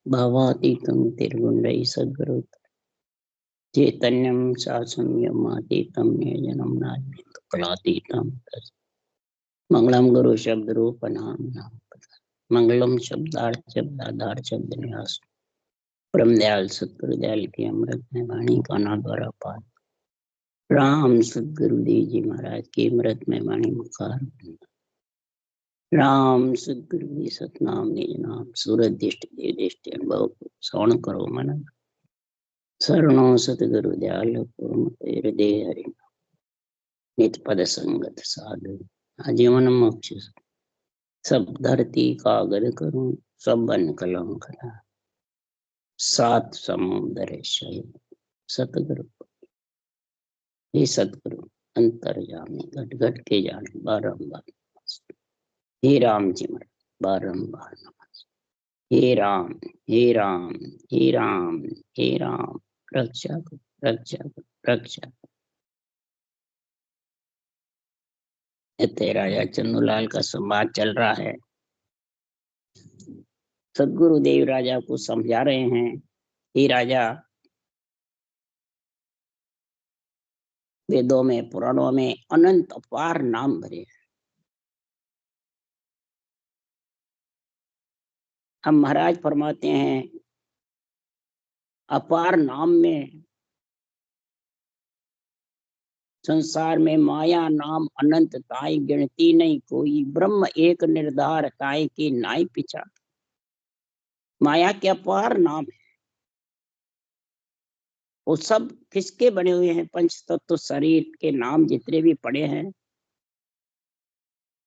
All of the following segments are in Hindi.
भावातीतं तिर्गुण्डैः सद्गुरु चैतन्यं शासम्यमातीतं निजनं नान्यं कलातीतं मंगलम गुरु शब्द रूप नाम नाम मंगलम शब्दार्थ शब्दाधार शब्द न्यास परम दयाल सतगुरु दयाल की अमृत में वाणी का ना द्वारा पाठ राम सतगुरुदेव जी महाराज की अमृत में वाणी मुखार राम सतगुरु सतनाम निज नाम सूरज दृष्टि देव दृष्टि अनुभव श्रवण करो मन शरणो सतगुरु दयाल हृदय हरि नित पद संगत साधु आजीवन मोक्ष सब धरती कागज करूं सब बन कलम करा सात समुद्र शहीद सतगुरु हे सतगुरु अंतर्यामी घट घट के जाने बारंबार हे राम जी महाराज बारंबार नमस्ते हे राम हे राम हे राम हे राम रक्षा करो रक्षा करो रक्षा करो। राजा चंदूलाल का संवाद चल रहा है। सदगुरुदेव राजा को समझा रहे हैं, हे राजा, वेदों में पुराणों में अनंत अपार नाम भरे हैं। हम महाराज फरमाते हैं अपार नाम में संसार में माया नाम अनंत ताई गिनती नहीं कोई ब्रह्म एक निर्धार ताई की नाई पिछा। माया के अपार नाम है। वो सब किसके बने हुए हैं? पंच तत्व शरीर के नाम जितने भी पड़े हैं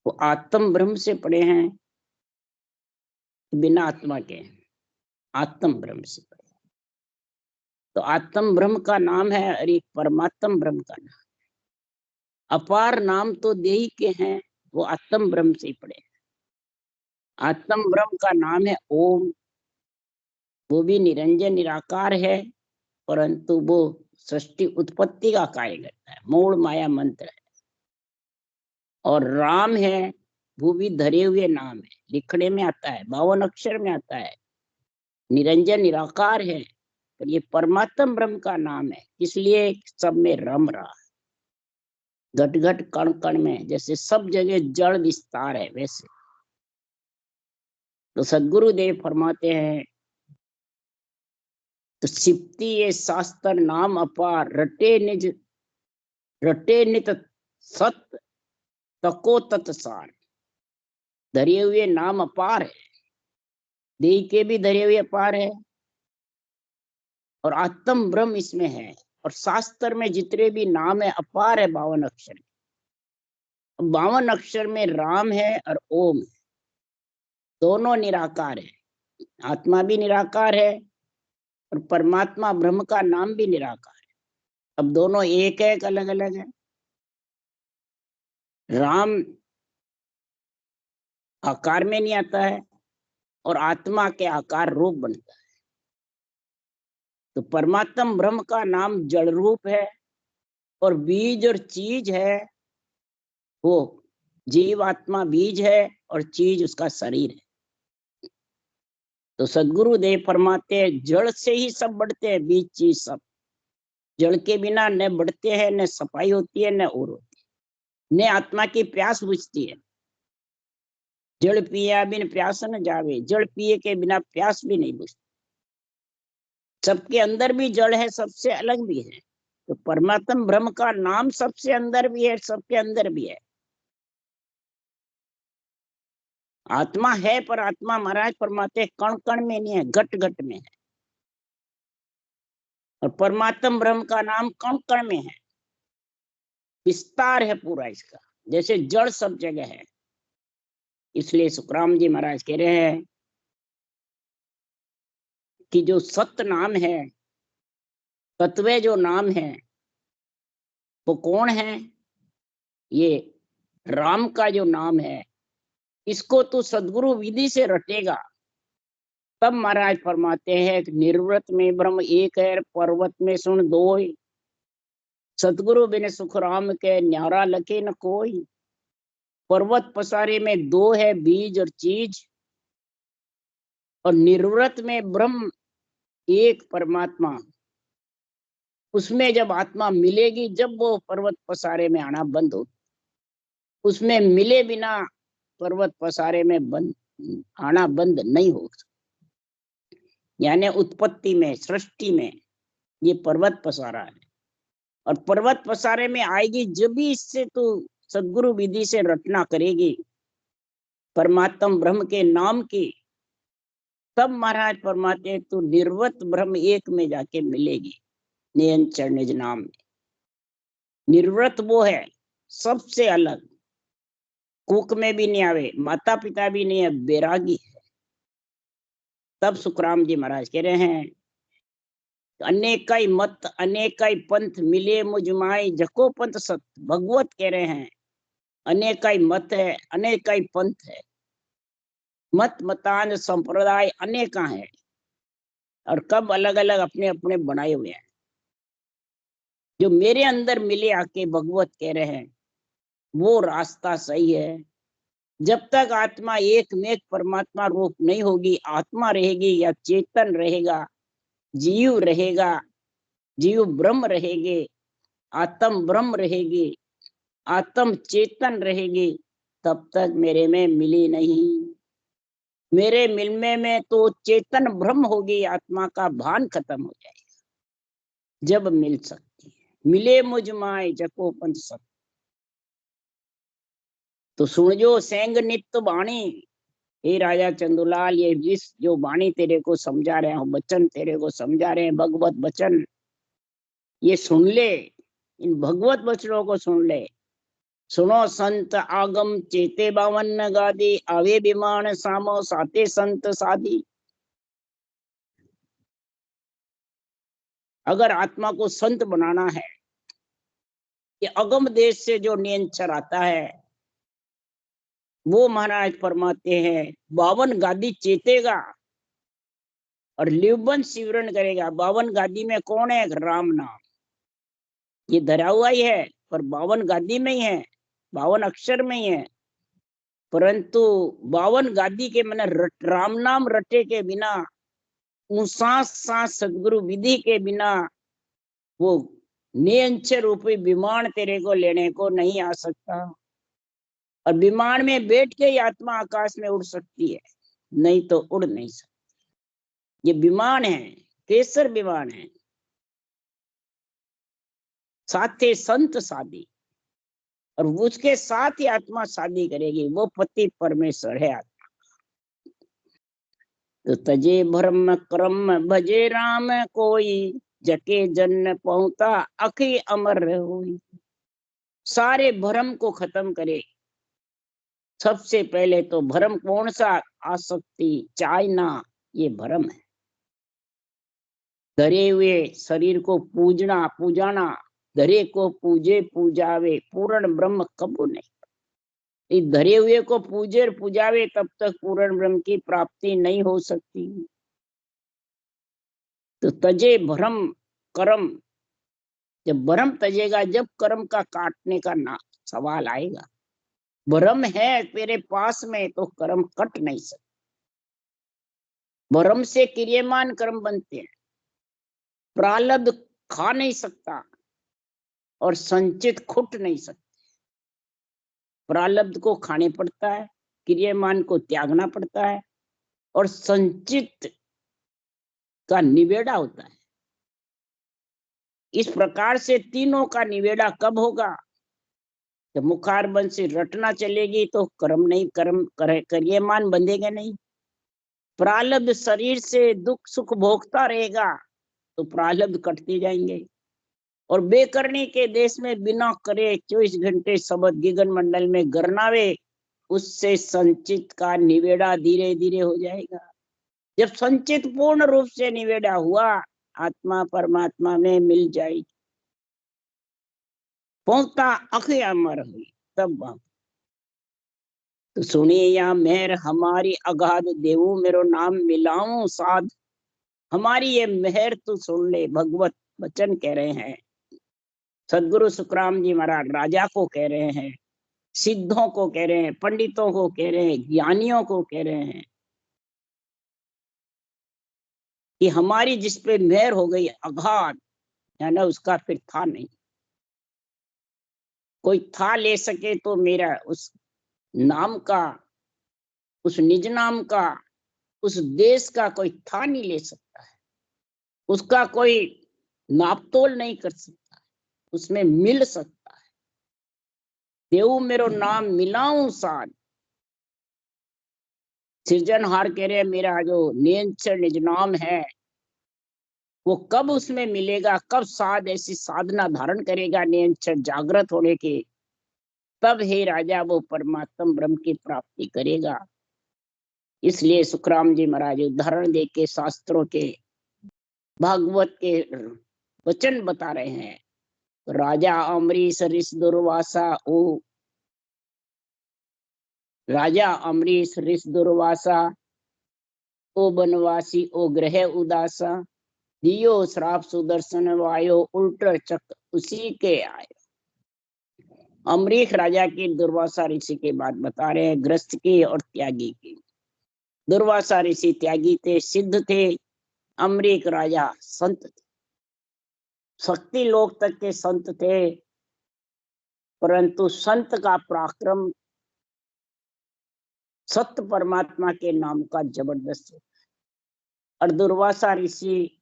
वो आत्म ब्रह्म से पड़े हैं, बिना आत्मा के आत्म ब्रह्म से पड़े। तो आत्म ब्रह्म का नाम है और एक परमात्म ब्रह्म का नाम। अपार नाम तो देही के हैं, वो आत्म ब्रह्म से ही पड़े। आत्म ब्रह्म का नाम है ओम। वो भी निरंजन निराकार है, परंतु वो सृष्टि उत्पत्ति का कार्य करता है, मूल माया मंत्र है। और राम है, वो भी धरे हुए नाम है, लिखने में आता है, 52 अक्षर में आता है, निरंजन निराकार है। पर ये परमात्म ब्रह्म का नाम है, इसलिए सब में रम रहा है, घट घट कण कण में। जैसे सब जगह जड़ विस्तार है वैसे। तो सदगुरुदेव फरमाते हैं, तो सिप्ती ये शास्त्र नाम अपार रटे नित सत्य तको तत्सार। धरे हुए नाम अपार है, देह के भी धरे हुए अपार है, और आत्म ब्रह्म इसमें है। और शास्त्र में जितने भी नाम है अपार है, 52 अक्षर। 52 अक्षर में राम है और ओम है, दोनों निराकार है। आत्मा भी निराकार है और परमात्मा ब्रह्म का नाम भी निराकार है। अब दोनों एक है, अलग अलग है। राम आकार में नहीं आता है और आत्मा के आकार रूप बनता है। तो परमात्म ब्रह्म का नाम जड़ रूप है, और बीज और चीज है, वो जीव आत्मा बीज है और चीज उसका शरीर है। तो सदगुरु देव फरमाते हैं, जड़ से ही सब बढ़ते हैं, बीज चीज सब। जड़ के बिना न बढ़ते हैं, न सफाई होती है, न और होती है, न आत्मा की प्यास बुझती है। जल पिया बिन प्यास न जावे, जल पिए के बिना प्यास भी नहीं बुझती। सबके अंदर भी जड़ है, सबसे अलग भी है। तो परमात्म ब्रह्म का नाम सबसे अंदर भी है, सबके अंदर भी है। आत्मा है, पर आत्मा महाराज फरमाते कण कण में नहीं है, घट घट में है। और परमात्म ब्रह्म का नाम कण कण में है, विस्तार है पूरा इसका, जैसे जड़ सब जगह है। इसलिए सुखराम जी महाराज कह रहे हैं कि जो सत्य नाम है, तत्व जो नाम है, वो कौन है? ये राम का जो नाम है, इसको तू सदगुरु विधि से रटेगा तब महाराज फरमाते हैं कि निर्वृत में ब्रह्म एक है, पर्वत में सुन दो। सतगुरु बिन सुख राम के न्यारा लखे न कोई। पर्वत पसारे में दो है, बीज और चीज। और निर्वृत में ब्रह्म एक परमात्मा, उसमें जब आत्मा मिलेगी, जब वो पर्वत पसारे में आना बंद हो, उसमें मिले बिना पर्वत पसारे में आना बंद नहीं हो। यानी उत्पत्ति में, सृष्टि में ये पर्वत पसारा है, और पर्वत पसारे में आएगी जब भी इससे तू सदगुरु विधि से रटना करेगी परमात्म ब्रह्म के नाम की, तब महाराज परमात्मा तू निर्वत ब्रह्म एक में जाके मिलेगी। नियंचर निज नाम में निर्वत वो है सबसे अलग, कुक में भी नहीं आवे, माता पिता भी नहीं है, बैरागी है। तब सुखराम जी महाराज कह रहे हैं, अनेकाई मत अनेकाई पंथ मिले मुझमाई जको पंथ सत। भगवत कह रहे हैं अनेकाई मत है, अनेकाई पंथ है, मत मतान संप्रदाय अनेका है, और कब अलग अलग अपने अपने बनाए हुए हैं। जो मेरे अंदर मिले आके भगवत कह रहे हैं वो रास्ता सही है। जब तक आत्मा एक में एक परमात्मा रूप नहीं होगी, आत्मा रहेगी या चेतन रहेगा, जीव रहेगा, जीव ब्रह्म रहेगे, आत्म ब्रह्म रहेगी, आत्म चेतन रहेगी, तब तक मेरे में मिली नहीं। मेरे मिलने में तो चेतन ब्रह्म होगी, आत्मा का भान खत्म हो जाएगा जब मिल सकती है। मिले मुझ माए जको पंथ सत। तो सुन जो सेंग नित्य बाणी, हे राजा चंदुलाल, ये जिस जो वाणी तेरे को समझा रहे हैं, वचन तेरे को समझा रहे हैं, भगवत वचन, ये सुन ले, इन भगवत वचनों को सुन ले। सुनो संत आगम चेते बावन गादी, आवे विमान सामो साते संत साधी। अगर आत्मा को संत बनाना है, ये अगम देश से जो नियंचर आता है वो महाराज फरमाते हैं 52 गादी चेतेगा और लिवबन सिवरण करेगा। 52 गादी में कौन है? राम नाम। ये धरा हुआ ही है पर 52 गादी में ही है, 52 अक्षर में ही है, परंतु 52 गादी के मैंने राम नाम रटे के बिना, सांस सांस सदगुरु विधि के बिना वो नियंचर रूपी विमान तेरे को लेने को नहीं आ सकता। और विमान में बैठ के ही आत्मा आकाश में उड़ सकती है, नहीं तो उड़ नहीं सकती। ये विमान है, केसर विमान है, साथे संत शादी, और उसके साथ ही आत्मा शादी करेगी, वो पति परमेश्वर है आत्मा। तो तजे भ्रम क्रम भजे राम कोई, जके जन पहुंचा अखी अमर हुई। सारे भ्रम को खत्म करे। सबसे पहले तो भ्रम कौन सा? आसक्ति, चाहना, ये भ्रम है। धरे हुए शरीर को पूजना पूजाना, धरे को पूजे पूजावे, पूर्ण ब्रह्म कबू नहीं। इस धरे हुए को पूजे और पूजावे तब तक पूर्ण ब्रह्म की प्राप्ति नहीं हो सकती। तो तजे भ्रम कर्म, जब भ्रम तजेगा, जब कर्म का काटने का ना सवाल आएगा। भ्रम है तेरे पास में तो कर्म कट नहीं सकता। भ्रम से क्रियमान कर्म बनते हैं। प्रारब्ध खा नहीं सकता और संचित खुट नहीं सकता। प्रारब्ध को खाने पड़ता है, क्रियमान को त्यागना पड़ता है, और संचित का निवेड़ा होता है। इस प्रकार से तीनों का निवेड़ा कब होगा? जब मुखार बंद से रटना चलेगी तो कर्म नहीं, कर्म क्रियमान बंधेगा नहीं। प्रारब्ध शरीर से दुख सुख भोगता रहेगा तो प्रारब्ध कटते जाएंगे। और बेकरनी के देश में बिना करे 24 घंटे शब्द गिगन मंडल में गरनावे, उससे संचित का निवेड़ा धीरे धीरे हो जाएगा। जब संचित पूर्ण रूप से निवेड़ा हुआ, आत्मा परमात्मा में मिल जाएगी, पहुंचता अखे अमर हुई, तब वहां। तो सुनिए या मेहर हमारी अगाध देवू, मेरो नाम मिलाऊं साध। हमारी ये मेहर तो सुन ले, भगवत वचन कह रहे हैं। सदगुरु सुखराम जी महाराज राजा को कह रहे हैं, सिद्धों को कह रहे हैं, पंडितों को कह रहे हैं, ज्ञानियों को कह रहे हैं। कि हमारी जिस पे मेहर हो गई अगाध, है ना, उसका फिर था नहीं। कोई था ले सके तो मेरा उस नाम का, उस निज नाम का, उस देश का कोई था नहीं ले सकता है। उसका कोई नापतोल नहीं कर सकता, उसमें मिल सकता है। देव मेरो नाम मिलाऊं साथ, सृजनहार कह रहे मेरा जो नियंत्रण निज नाम है वो कब उसमें मिलेगा, कब साध ऐसी साधना धारण करेगा नियंत्रण जागृत होने की, तब हे राजा वो परमात्म ब्रह्म की प्राप्ति करेगा। इसलिए सुखराम जी महाराज उदाहरण दे के शास्त्रों के, भागवत के वचन बता रहे हैं। राजा अमरीश ऋष दुर्वासा ओ, राजा अमरीश ऋष दुर्वासा ओ बनवासी ओ ग्रह उदासा, दियो श्राप सुदर्शन वायो उल्ट चक्र उसी के आए। अमरीश राजा की दुर्वासा ऋषि के बात बता रहे हैं, ग्रस्त की और त्यागी की। दुर्वासा ऋषि त्यागी थे, सिद्ध थे। अमरीश राजा संत थे, शक्ति लोक तक के संत थे। परंतु संत का पराक्रम सत्य परमात्मा के नाम का जबरदस्त होता है। और दुर्वासा ऋषि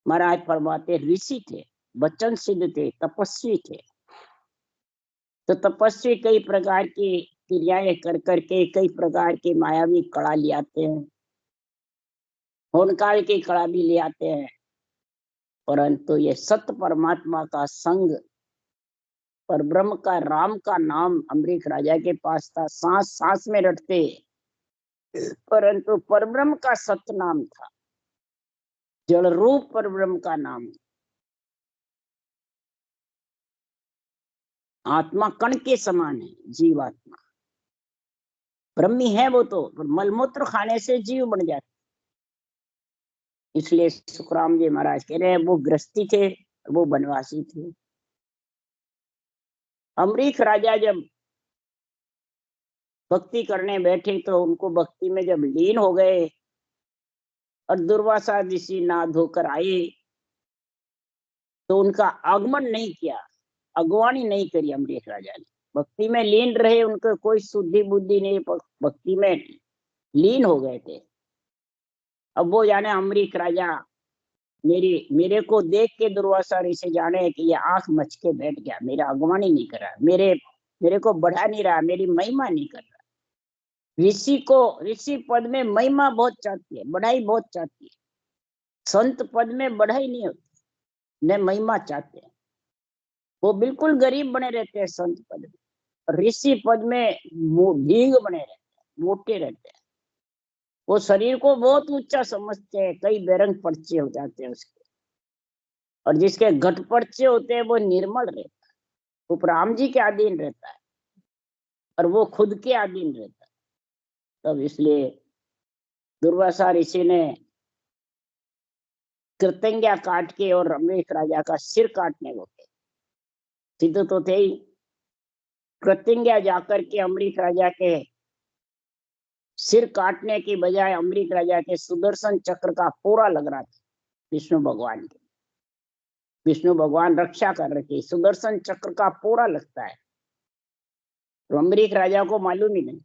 महाराज फरमाते ऋषि थे, वचन सिद्ध थे, तपस्वी थे। तो तपस्वी कई प्रकार की क्रियाएं कर करके कई प्रकार की मायावी कला ले आते हैं, होनकाल की कला भी ले आते हैं। परंतु ये सत्य परमात्मा का संग, पर ब्रह्म का राम का नाम अमरीश राजा के पास था, सांस सांस में रटते। परंतु परब्रह्म का सत्य नाम था, जड़ रूप परब्रह्म का नाम। आत्मा कण के समान है, जीवात्मा ब्रह्मी है वो तो, मलमूत्र खाने से जीव बन जाता। इसलिए सुखराम जी महाराज कह रहे हैं वो गृहस्थी थे, वो वनवासी थे। अमरीश राजा जब भक्ति करने बैठे तो उनको भक्ति में जब लीन हो गए और दुर्वासा ऋषि ना धोकर आए तो उनका आगमन नहीं किया, अगवानी नहीं करी अमरीश राजा ने। भक्ति में लीन रहे, उनको कोई शुद्धि बुद्धि नहीं, भक्ति में लीन हो गए थे। अब वो जाने अमरीश राजा मेरे को देख के दुर्वासा ऋषि जाने कि ये आंख मच के बैठ गया, मेरा अगवानी नहीं कर रहा, मेरे को बढ़ा नहीं रहा, मेरी महिमा नहीं कर रहा। ऋषि पद में महिमा बहुत चाहती है, बढ़ाई बहुत चाहती है। संत पद में बढ़ाई नहीं होती, न महिमा चाहते हैं। वो बिल्कुल गरीब बने रहते हैं संत पद में। ऋषि पद में भीग बने रहते हैं, मोटे रहते हैं। वो शरीर को बहुत ऊंचा समझते हैं, कई बेरंग पर्चे हो जाते हैं उसके। और जिसके घट पर्चे होते हैं वो निर्मल रहता है, वो राम जी के अधीन रहता है और वो खुद के अधीन रहता है। तब इसलिए दुर्वासा ऋषि ने कृतज्ञा काट के और अमरीश राजा का सिर काटने को थे। सिद्ध तो थे ही। कृतज्ञा जाकर के अमरीश राजा के सिर काटने की बजाय अमरीश राजा के सुदर्शन चक्र का पूरा लग रहा था विष्णु भगवान के। विष्णु भगवान रक्षा कर रखे, सुदर्शन चक्र का पूरा लगता है तो अमरीश राजा को मालूम ही नहीं।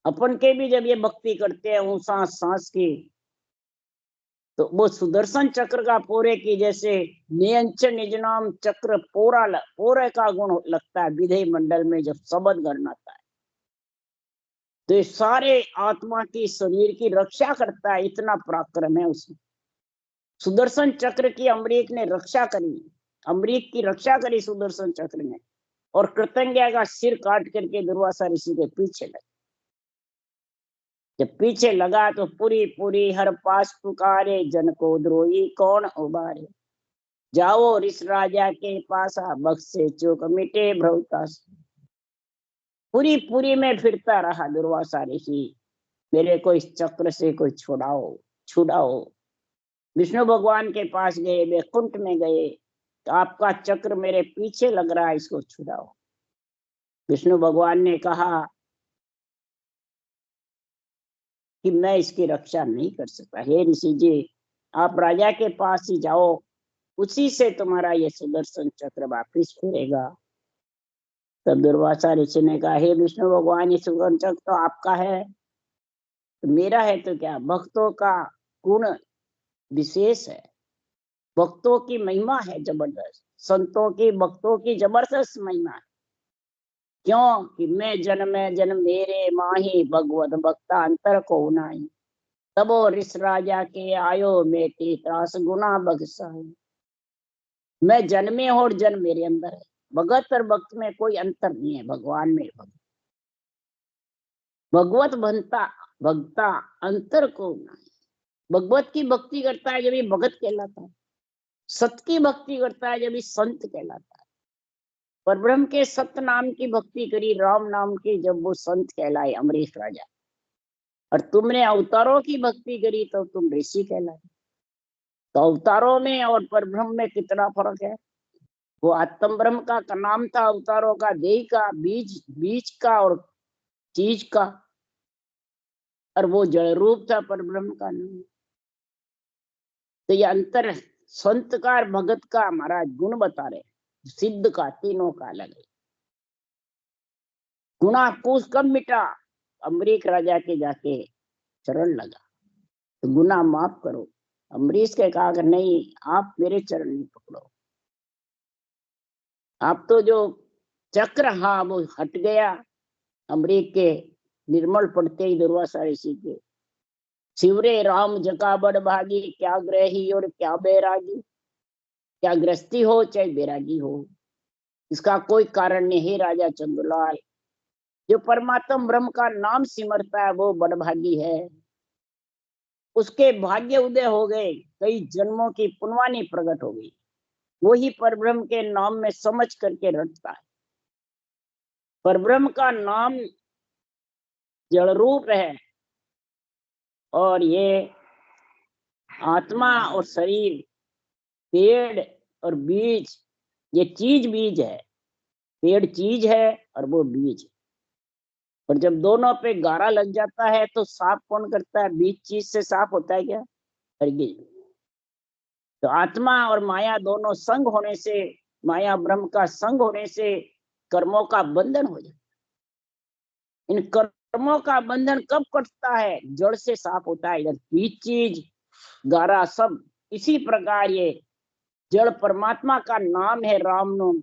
अपन के भी जब ये भक्ति करते हैं सांस सांस की, तो वो सुदर्शन चक्र का पोरे की जैसे नियंत्रण निज नाम चक्र पोरे का गुण लगता है विधेय मंडल में जब शब्द गणनाता है। तो सारे आत्मा की शरीर की रक्षा करता है, इतना पराक्रम है उसमें। सुदर्शन चक्र की अमरीश ने रक्षा करी, अमरीश की रक्षा करी सुदर्शन चक्र ने, और कृतज्ञा का सिर काट करके दुर्वासा ऋषि के पीछे लगा। जब पीछे लगा तो पूरी पूरी हर पास पुकारे, जन को द्रोही कौन उबारे, जाओ ऋष राजा के पास, बख्शे चूक मिटे भ्रवतास। पूरी पूरी में फिरता रहा दुर्वासा ऋषि, मेरे को इस चक्र से कोई छुड़ाओ। विष्णु भगवान के पास गए, वैकुंठ में गए, तो आपका चक्र मेरे पीछे लग रहा है, इसको छुड़ाओ। विष्णु भगवान ने कहा कि मैं इसकी रक्षा नहीं कर सकता। हे ऋषि जी, आप राजा के पास ही जाओ, उसी से तुम्हारा ये सुदर्शन चक्र वापिस फिरेगा। तब दुर्वासा ऋषि ने कहा, हे विष्णु भगवान, ये सुदर्शन चक्र तो आपका है, तो मेरा है तो क्या? भक्तों का गुण विशेष है, भक्तों की महिमा है जबरदस्त, संतों की भक्तों की जबरदस्त महिमा है। क्यों कि मैं जन्म मेरे माही, भगवत भक्ता अंतर को नाई। तबो ऋष राजा के आयो, मेटी त्रास गुना बगसाई। मैं जन्मे और जन्म मेरे अंदर है। भगत और भक्त में कोई अंतर नहीं है, भगवान में भगवत बनता भक्ता अंतर को नाई। भगवत की भक्ति करता है जब ये भगत कहलाता है, सत की भक्ति करता है जब ये संत कहलाता है। पर ब्रह्म के सत्य नाम की भक्ति करी, राम नाम की, जब वो संत कहलाए, अमरीश राजा। और तुमने अवतारों की भक्ति करी तो तुम ऋषि कहलाए। तो अवतारों में और पर ब्रह्म में कितना फर्क है? वो आत्म ब्रह्म का नाम था, अवतारों का देह का, बीज बीज का और चीज का, और वो जड़ रूप था पर ब्रह्म का नाम। तो ये अंतर संत का और भगत का महाराज गुण बता रहे, सिद्ध का, तीनों का अलग है। गुना कुछ कब मिटा? अमरीक राजा के जाके चरण लगा तो गुना माफ करो। अमरीश के कहा, नहीं, आप मेरे चरण नहीं पकड़ो, आप तो जो चक्र, हाँ, वो हट गया। अमरीक के निर्मल पढ़ते ही दुर्वासा ऋषि के, शिवरे राम जका बड़ भागी, क्या ग्रही और क्या बैरागी। क्या गृहस्थी हो चाहे बैरागी हो, इसका कोई कारण नहीं है। राजा चंद्रलाल, जो परमात्मा ब्रह्म का नाम सिमरता है वो बड़भागी है। उसके भाग्य उदय हो गए, कई जन्मों की पुनवानी प्रकट हो गई। वही परब्रह्म के नाम में समझ करके रटता है। परब्रह्म का नाम जड़ रूप है, और ये आत्मा और शरीर, पेड़ और बीज, ये चीज बीज है। पेड़ चीज है और वो बीज। और जब दोनों पे गारा लग जाता है तो साफ कौन करता है? बीज चीज से साफ होता है क्या? हरगिज। तो आत्मा और माया दोनों संग होने से, माया ब्रह्म का संग होने से कर्मों का बंधन हो जाता है। इन कर्मों का बंधन कब कटता है? जड़ से साफ होता है। जब बीज चीज, गारा, सब इसी प्रकार ये जड़ परमात्मा का नाम है, राम नाम।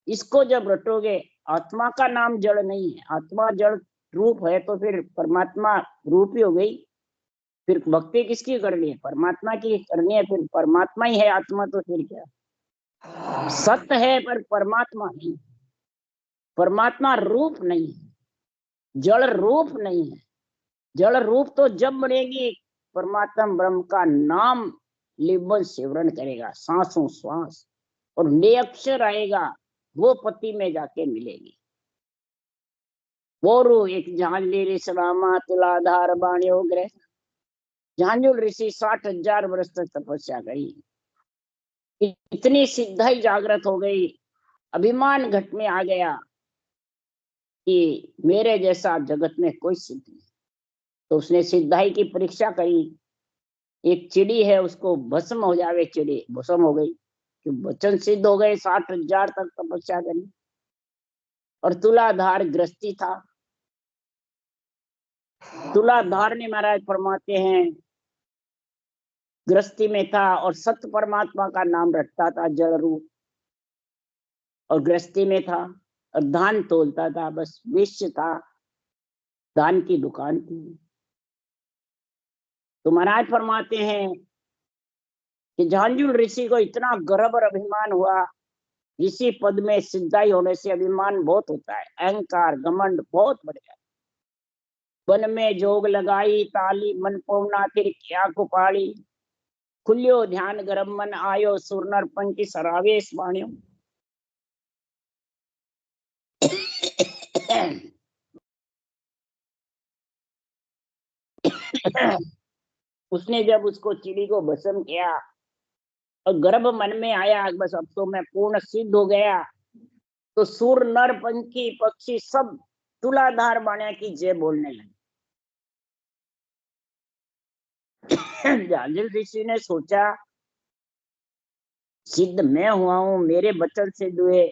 इसको जब रटोगे, आत्मा का नाम जड़ नहीं है, आत्मा जड़ रूप है, तो फिर परमात्मा रूप ही हो गई। फिर भक्ति किसकी करनी है? परमात्मा की करनी है। फिर परमात्मा ही है आत्मा, तो फिर क्या? सत्य है पर परमात्मा नहीं। परमात्मा रूप नहीं है, जड़ रूप नहीं है। जड़ रूप तो जब बनेगी, परमात्मा ब्रह्म का नाम लिबन सिमरन करेगा, सांसों श्वास, और निरक्षर आएगा, वो पति में जाके मिलेगी। वो एक झांझली ऋषि रामा तुलाधार बाण्यो ग्रह। झांझुल ऋषि 60,000 वर्ष तक तपस्या करी, इतनी सिद्धाई जागृत हो गई, अभिमान घट में आ गया कि मेरे जैसा जगत में कोई सिद्ध नहीं। तो उसने सिद्धाई की परीक्षा करी। एक चिड़ी है, उसको भस्म हो जावे, चिड़ी भस्म हो गई, कि वचन सिद्ध हो गए। 60,000 तक तपस्या करी। और तुलाधार गृहस्थी था। तुलाधार ने महाराज फरमाते हैं, गृहस्थी में था और सत्य परमात्मा का नाम रटता था जड़ रूप, और गृहस्थी में था और धान तोलता था, बस वेश्य था, धान की दुकान थी। तो महाराज फरमाते हैं कि झांझुल ऋषि को इतना गर्व और अभिमान हुआ। ऋषि पद में सिद्धाई होने से अभिमान बहुत होता है, अहंकार घमंड बहुत बढ़ जाता है। वन में जोग लगाई ताली, मन पौना फिर क्या कुपाड़ी। खुल्यो ध्यान गरम मन आयो, सुर नर पंखी सरावेश बाण्यो। उसने जब उसको चिड़ी को भस्म किया और गर्भ मन में आया, बस अब तो मैं पूर्ण सिद्ध हो गया, तो सुर नर पंखी पक्षी सब तुलाधार बाण्या की जय बोलने लगे। जांजल ऋषि ने सोचा सिद्ध मैं हुआ हूं, मेरे बचन से दुए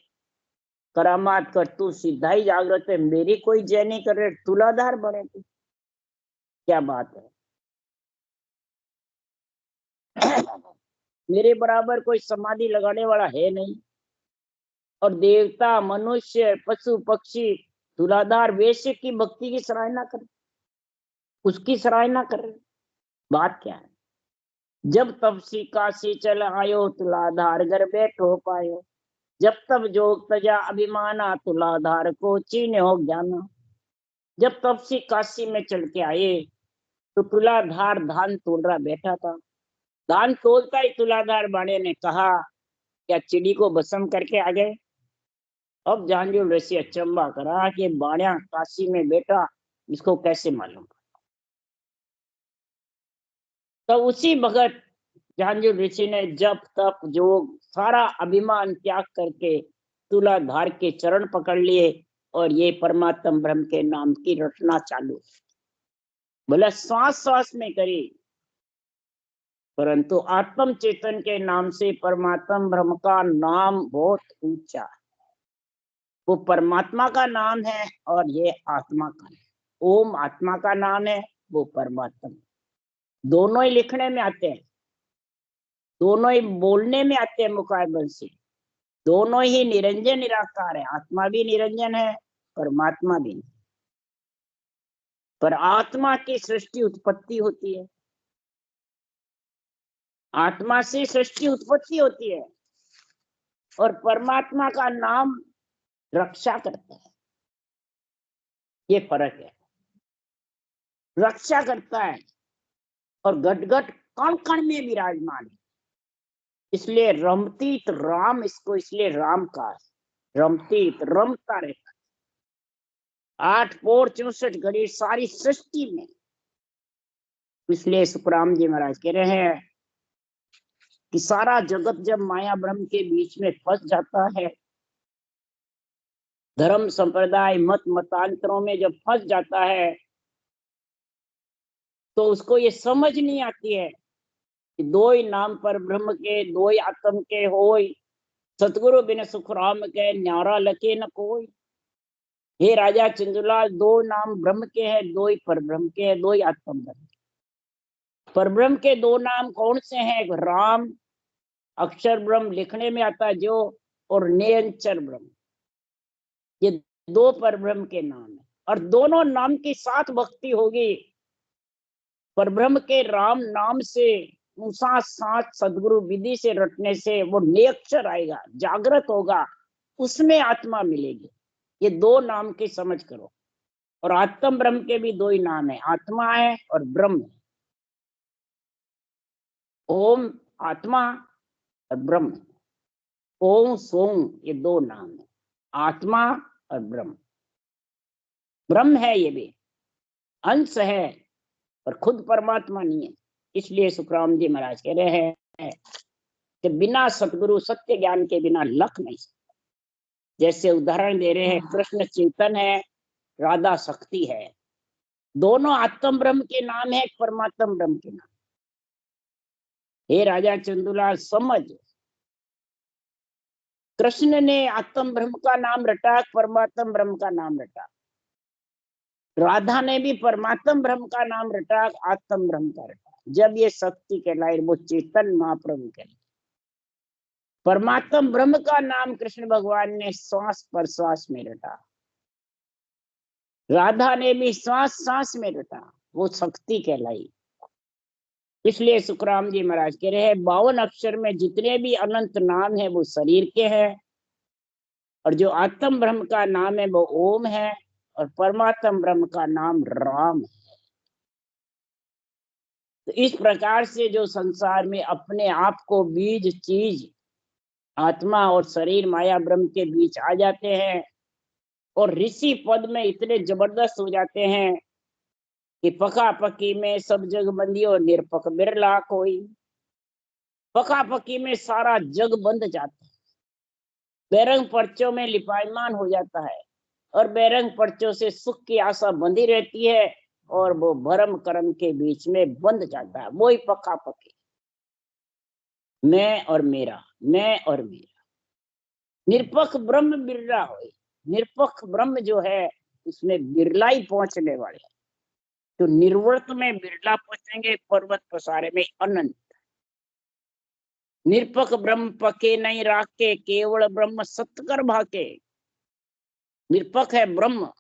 करामात कर, तू सीधा ही जागृत है, मेरी कोई जय नहीं कर रहे, तुलाधार बने तू, क्या बात है। मेरे बराबर कोई समाधि लगाने वाला है नहीं, और देवता मनुष्य पशु पक्षी तुलाधार वैश्य की भक्ति की सराहना कर, उसकी सराहना कर रहे, बात क्या है। जब तब सी काशी चल आयो, तुलाधार घर बैठो पायो, जब तब जोग तजा अभिमाना, तुलाधार को चीन हो जाना। जब तब सी काशी में चल के आए तो तुलाधार धान तोड़ रहा बैठा था। धान तोड़ता ही तुलाधार बाणे ने कहा, क्या चिड़ी को भस्म करके आ गए। अब जांजूल ऋषि अचंबा करा कि बाणिया काशी में बैठा, इसको कैसे मालूम। तो उसी भगत जांजूल ऋषि ने जप तप जोग सारा अभिमान त्याग करके तुलाधार के चरण पकड़ लिए और ये परमात्म ब्रह्म के नाम की रचना चालू, बोला श्वास श्वास में करी, परंतु आत्म चेतन के नाम से परमात्म ब्रह्म का नाम बहुत ऊंचा, वो परमात्मा का नाम है और ये आत्मा का है। ओम आत्मा का नाम है, वो परमात्मा, दोनों ही लिखने में आते हैं, दोनों ही बोलने में आते हैं मुकाबल से, दोनों ही निरंजन निराकार है, आत्मा भी निरंजन है परमात्मा भी। पर आत्मा की सृष्टि उत्पत्ति होती है, आत्मा से सृष्टि उत्पत्ति होती है, और परमात्मा का नाम रक्षा करता है, ये फर्क है। रक्षा करता है और घट घट कण कण में विराजमान है, इसलिए रमतीत राम, इसको इसलिए राम का रमतीत, रमता रहता, 8 पोर 64 घड़ी सारी सृष्टि में। इसलिए सुखराम जी महाराज कह रहे हैं कि सारा जगत जब माया ब्रह्म के बीच में फंस जाता है, धर्म संप्रदाय मत मतांतरों में जब फंस जाता है, तो उसको ये समझ नहीं आती है कि दो ही नाम पर ब्रह्म के, दो ही आत्म के होई, सतगुरु बिन सुखराम के न्यारा लके न कोई। हे राजा चंद्रलाल, दो नाम ब्रह्म के हैं, दो ही पर ब्रह्म के हैं, दो ही आत्म ब्रह्म। पर ब्रह्म के दो नाम कौन से हैं? राम अक्षर ब्रह्म लिखने में आता है जो, और निरंतर ब्रह्म, ये दो पर ब्रह्म के नाम है। और दोनों नाम की साथ भक्ति होगी, पर ब्रह्म के राम नाम से साथ साथ सदगुरु विधि से रटने से वो निरक्षर आएगा, जागृत होगा, उसमें आत्मा मिलेगी। ये दो नाम की समझ करो। और आत्म ब्रह्म के भी दो ही नाम है, आत्मा है और ब्रह्म है। ओम आत्मा और ब्रह्म, ओम सोम, ये दो नाम है, आत्मा और ब्रह्म। ब्रह्म है ये भी, अंश है, पर खुद परमात्मा नहीं है। इसलिए सुखराम जी महाराज कह रहे हैं कि बिना सतगुरु सत्य ज्ञान के बिना लख नहीं सकता। जैसे उदाहरण दे रहे हैं, कृष्ण चेतन है, राधा शक्ति है, दोनों आत्म ब्रह्म के नाम है, परमात्म ब्रह्म के नाम। हे राजा चंदुलाल समझ, कृष्ण ने आत्म ब्रह्म का नाम रटा, परमात्म ब्रह्म का नाम रटा, राधा ने भी परमात्म ब्रह्म का नाम रटा, आत्म ब्रह्म का रटा। जब ये शक्ति कहलाई, वो चेतन महाप्रभु कहलाई। परमात्म ब्रह्म का नाम कृष्ण भगवान ने श्वास पर श्वास में रटा, राधा ने भी श्वास श्वास में रटा, वो शक्ति कहलाई। इसलिए सुखराम जी महाराज कह रहे हैं 52 अक्षर में जितने भी अनंत नाम है वो शरीर के हैं, और जो आत्म ब्रह्म का नाम है वो ओम है, और परमात्म ब्रह्म का नाम राम है। तो इस प्रकार से जो संसार में अपने आप को बीज चीज आत्मा और शरीर माया ब्रह्म के बीच आ जाते हैं, और ऋषि पद में इतने जबरदस्त हो जाते हैं कि पका पकी में सब जग बंदी और निरपक बिरला कोई। पका पकी में सारा जग बंद जाता है, बेरंग पर्चों में लिपायमान हो जाता है, और बेरंग पर्चों से सुख की आशा बंधी रहती है, और वो भरम कर्म के बीच में बंध जाता है, वही पक्का पक्की मैं और मेरा, मैं और मेरा। निरपक्ष ब्रह्म बिरला हो, निरपक्ष ब्रह्म जो है उसमें बिरला ही पहुंचने वाले, तो निर्वर्त में बिरला पहुंचेंगे, पर्वत पसारे में अनंत। निरपक्ष ब्रह्म पके नहीं राके, केवल ब्रह्म सत्य कर भाके। निरपक्ष है ब्रह्म,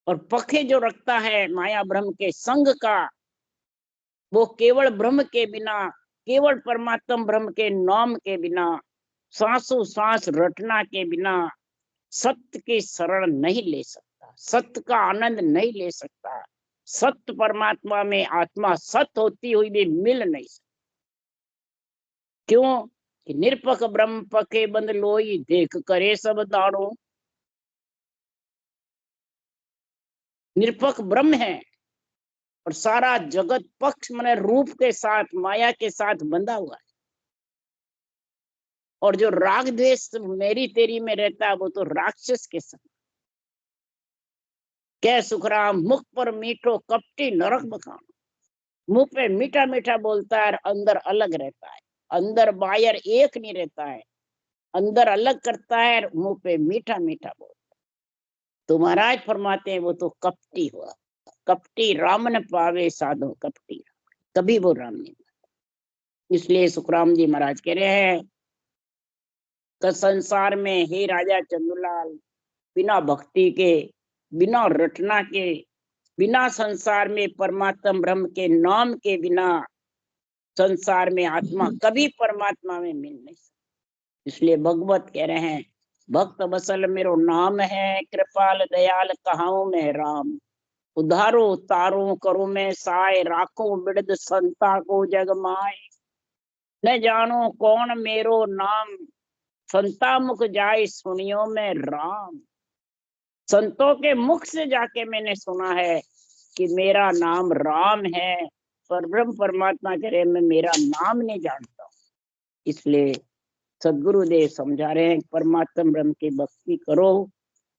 और पखे जो रखता है माया ब्रह्म के संग का, वो केवल ब्रह्म के बिना, केवल परमात्मा ब्रह्म के नाम के बिना, सांसों सांस रटना के बिना सत्य की शरण नहीं ले सकता, सत्य का आनंद नहीं ले सकता। सत्य परमात्मा में आत्मा सत्य होती हुई भी मिल नहीं सकती। क्यों कि निरपक्ष ब्रह्म पके बंद लोई, देख करे सब दाड़ो। निरपक्ष ब्रह्म है और सारा जगत पक्ष माने रूप के साथ, माया के साथ बंधा हुआ है। और जो राग द्वेष मेरी तेरी में रहता है वो तो राक्षस के साथ। क्या सुखराम मुख पर मीठो कपटी नरक बखानो। मुंह पे मीठा मीठा बोलता है, अंदर अलग रहता है। अंदर बाहर एक नहीं रहता है, अंदर अलग करता है, मुंह पे मीठा मीठा बोलता है। तो महाराज फरमाते हैं वो तो कपटी हुआ। कपटी राम न पावे साधो कपटी, कभी वो राम नहीं। इसलिए सुखराम जी महाराज कह रहे हैं कि संसार में हे राजा चंदूलाल, बिना भक्ति के, बिना रटना के, बिना संसार में परमात्मा ब्रह्म के नाम के बिना संसार में आत्मा कभी परमात्मा में मिल नहीं सकती। इसलिए भगवत कह रहे हैं भक्त बसल मेरो नाम है, कृपाल दयाल कहाऊं मैं राम। उधारो तारो करो मैं साय, राखो बिरद संता को जग माय। न जानो कौन मेरो नाम, संता मुख जाय सुनियो में राम। संतों के मुख से जाके मैंने सुना है कि मेरा नाम राम है, पर ब्रह्म परमात्मा करे मैं मेरा नाम नहीं जानता। इसलिए सदगुरुदेव समझा रहे हैं परमात्मा ब्रह्म की भक्ति करो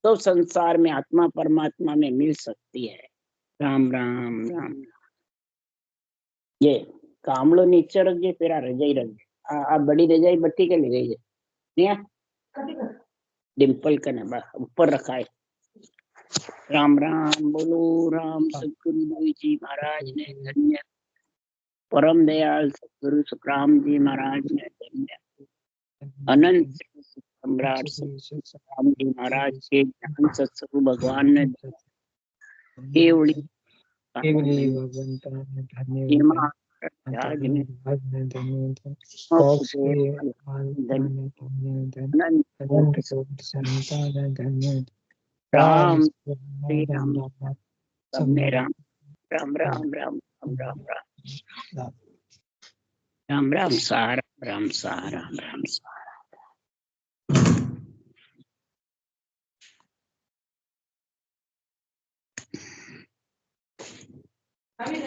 तो संसार में आत्मा परमात्मा में मिल सकती है। राम राम राम राम। ये कामलो नीचे रखिए, फिर रजाई रख दे। आप बड़ी रजाई बट्टी के ले गई है नहीं, डिम्पल का ना ऊपर रखा है। राम राम बोलो। राम सदगुरु जी महाराज ने धन्य, परम दयाल सदगुरु सुखराम जी महाराज ने धन्य, अनंत सम्राट सुखराम जी महाराज के ज्ञान सत्संग भगवान ने केवली राम श्री राम सबने राम राम राम राम राम राम राम राम राम सारा राम सारा राम राम सारा। अभी